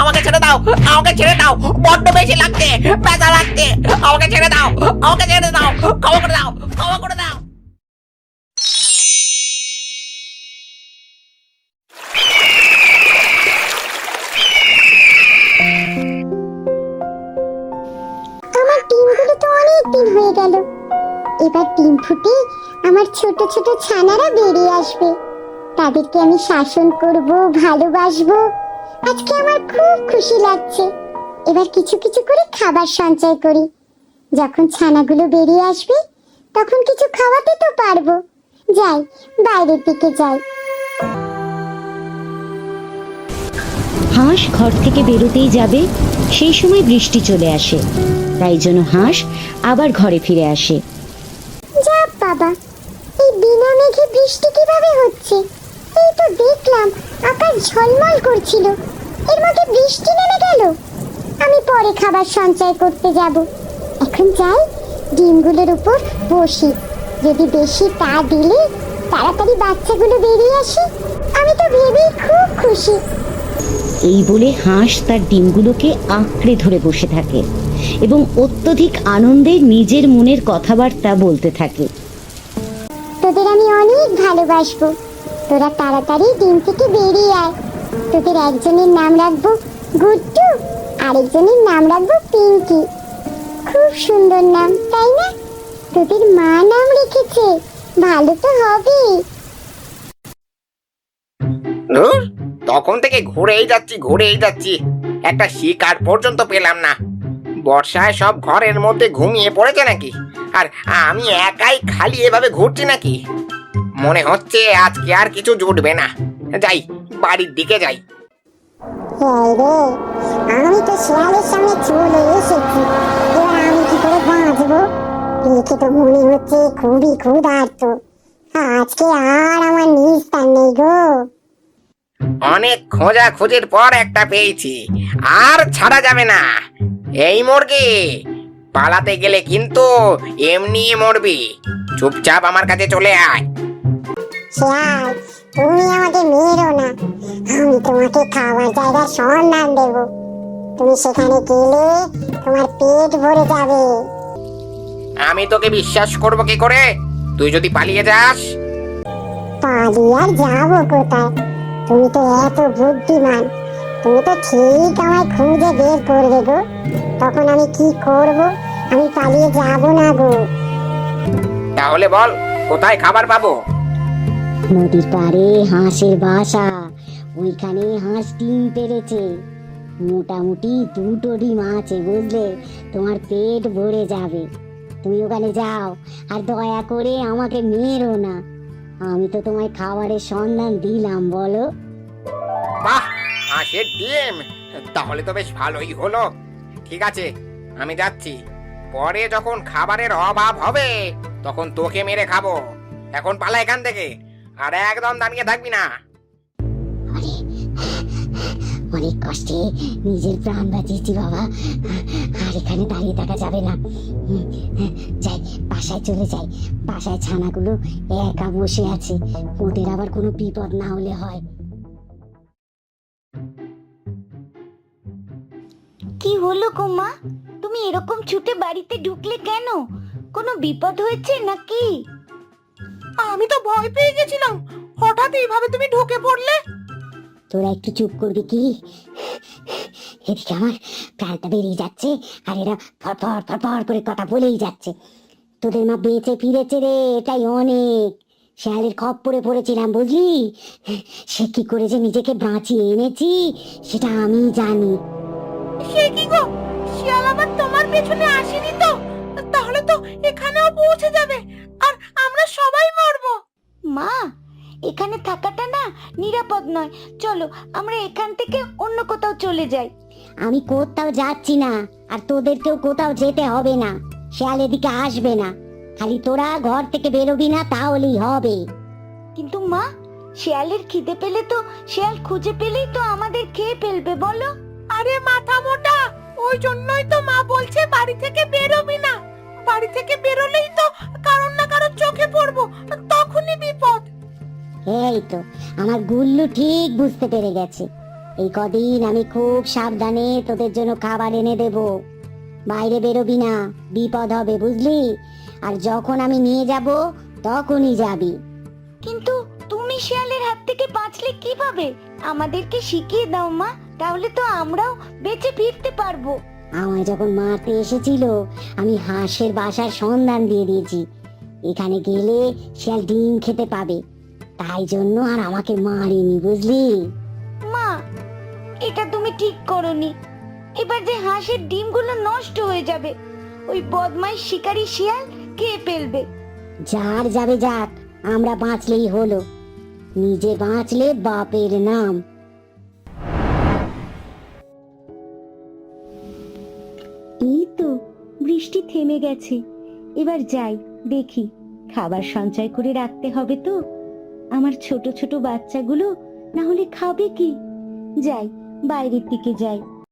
আমাকে ছেড়ে দাও, আমাকে ছেড়ে দাও, বড্ড বেশি লাগছে, ব্যথা লাগছে, আমাকে ছেড়ে দাও, আমাকে ছেড়ে দাও, ক্ষমা করে দাও, ক্ষমা করে দাও। আমার ডিমগুলো তো অনেক দিন হয়ে গেল। এবার ডিম ফুটে আমার ছোট ছোট ছানারা বেরিয়ে আসবে। তাদেরকে আমি শাসন করব, ভালোবাসবো। আজকে আমার খুব খুশি লাগছে। এবার কিছু কিছু করে খাবার সঞ্চয় করি। যখন ছানাগুলো বেরিয়ে আসবে তখন কিছু খাওয়াতে তো পারবো। যাই, বাইরের দিকে যাই। হাঁস ঘর থেকে বেরোতেই যাবে, সেই সময় বৃষ্টি চলে আসে। তাই জন্য হাঁস আবার ঘরে ফিরে আসে। যা বাবা, এই বিনা মেঘে বৃষ্টি কিভাবে হচ্ছে? এই তো দেখলাম আকাশ ঝলমল করছিল, এর মধ্যে বৃষ্টি নেমে গেল। আমি পরে খাবার সঞ্চয় করতে যাব। এখন যাই, ডিমগুলোর উপর বসি। যদি বেশি তা দিলে তাড়াতাড়ি বাচ্চাগুলো বেরিয়ে আসে। আমি তো ভেবেই খুব খুশি। এই বলে হাঁস তার ডিমগুলোকে আঁকড়ে ধরে বসে থাকে এবং অত্যধিক আনন্দে নিজের মনের কথাবার্তা বলতে থাকে। তোদের আমি অনেক ভালোবাসবো। তোরা তাড়াতাড়ি ডিম থেকে বেরিয়ে আয়। তোদের একজনের নাম রাখবো গুড্ডু, আরেকজনের নাম রাখবো পিঙ্কি। খুব সুন্দর নাম, তাই না? তোদের মা নাম রেখেছে, ভালো তো হবে। ধুর, তখন থেকে ঘুরেই যাচ্ছি, একটা শিকার পর্যন্ত পেলাম না। বর্ষায় সব ঘরের মধ্যে ঘুমিয়ে পড়েছে নাকি, আর আমি একাই খালি এভাবে ঘুরছি নাকি? মনে হচ্ছে আজকে আর কিছু জুটবে না। যাই, বাড়ির দিকে যাই। এই রে, আমি তো শিয়ালের সামনে চলে এসেছি। এবার আমি কি করে বাঁচবো? দেখে তো মনে হচ্ছে খুবই ক্ষুধার্ত। আজকে আর আমার নিস্তার নেই গো। অনেক খোঁজাখুঁজির পর একটা পেয়েছি, আর ছাড়া যাবে না। এই মুরগি, পালাতে গেলে কিন্তু এমনি মরবি। চুপচাপ আমার কাছে চলে আয়। শিয়াল, তুমি আমাকে মেরো না। আমি তোমাকে খাওয়ার জায়গার সন্ধান দেব। তুমি সেখানে গেলে তোমার পেট ভরে যাবে। আমি তোকে বিশ্বাস করব কি করে, তুই যদি পালিয়ে যাস? পালিয়ে আর যাবো কোথায়? তুমি তো এত বুদ্ধিমান। তুমি তো ঠিক আমায় খুঁজে বের করবে গো। তখন আমি কি করব? আমি পালিয়ে যাব না গো। তাহলে বল, কোথায় খাবার পাবো? নদীর পাড়ে হাঁসের বাসা, ওইখানে হাঁস ডিম পেড়েছে। মোটামুটি 2টো ডিম আছে, বুঝলে? তোমার পেট ভরে যাবে। তুমি ওখানে যাও, আর দয়া করে আমাকে মেরো না। আমি তো তোমায় খাবারের সন্ধান দিলাম, বলো। বাহ, হাঁসের ডিম! তাহলে তো বেশ ভালোই হলো। ঠিক আছে, আমি যাচ্ছি। পরে যখন খাবারের অভাব হবে তখন তোকে মেরে খাবো। এখন পালা এখান থেকে, আর একদম দাঁড়িয়ে থাকবি না। অনেক কষ্টে নিজের প্রাণ বাঁচিয়েছি বাবা, আর এখানে দাঁড়িয়ে থাকা যাবে না। যাই, বাসায় চলে যাই। বাসায় ছানাগুলো একা বসে আছে, ওদের আবার কোনো বিপদ না হলে হয়। কি হলো গো মা, তুমি এরকম ছুটে বাড়িতে ঢুকলে কেন? কোনো বিপদ হয়েছে নাকি? আমি তো ভয় পেয়ে গেছিলাম, হঠাৎ এইভাবে তুমি ঢুকে পড়লে। তোরা একটু চুপ করবি কি? এদিকে আমার প্রাণটা বেরিয়ে যাচ্ছে, আর এরা ফরফর ফরফর করে কথা বলেই যাচ্ছে। তোদের মা বেঁচে ফিরেছে রে, এটাই অনেক। শেয়ালের খপ্পরে পড়েছিলাম, বুঝলি? সে কি করে যে নিজেকে বাঁচিয়ে এনেছি সেটা আমি জানি। সে কি গো, শিয়াল আবার তোমার পেছনে আসেনি তো? তাহলে তো এখানেও পৌঁছে যাবে, আর আমরা সবাই মরবো। মা, এখানে থাকাটা না নিরাপদ নয়। চলো আমরা এখান থেকে অন্য কোথাও চলে যাই। আমি কোথাও যাচ্ছি না, আর তোদেরকেও কোথাও যেতে হবে না। শেয়াল এদিকে আসবে না, খালি তোরা ঘর থেকে বেরোবি না, তাহলেই হবে। কিন্তু মা, শিয়ালের খিদে পেলে তো, শিয়াল খুঁজে পেলেই তো আমাদের খেয়ে ফেলবে, বলো। আরে মাথা মোটা, ওই জন্যই তো মা বলছে বাড়ি থেকে বেরোবি না। বাড়ি থেকে বেরোলেই তো কারণ না কারোর চোখে পড়বো, তখনই বিপদ। এই তো আমার গুল্লু ঠিক বুঝতে পেরে গেছে। এই কদিন আমি খুব সাবধানে তোদের জন্য খাবার এনে দেব। বাইরে বেরোবি না, বিপদ হবে বুঝলি? আর যখন আমি নিয়ে যাব তখনই যাবি। কিন্তু তুমি শিয়ালের হাত থেকে বাঁচলে কিভাবে? আমাদেরকে শিখিয়ে দাও মা, তাহলে তো আমরাও বেঁচে ফিরতে পারবো। আমায় যখন মারতে এসেছিল আমি হাঁসের বাসার সন্ধান দিয়ে দিয়েছি। এখানে গেলে শিয়াল ডিম খেতে পাবে, তাই জন্য আর আমাকে মারেনি বুঝলি? মা, এটা তুমি ঠিক করনি। এবার যে হাঁসের ডিমগুলো নষ্ট হয়ে যাবে, ওই বদমাইশ শিকারী শিয়াল খেয়ে ফেলবে। যার যাবে যাক, আমরা বাঁচলেই হলো। নিজে বাঁচলে বাপের নাম। এই তো বৃষ্টি থেমে গেছে, এবার যাই দেখি, খাবার সঞ্চয় করে রাখতে হবে তো। আমার ছোট ছোট বাচ্চাগুলো না হলে খাবে কি? যাই, বাইরের দিকে যাই।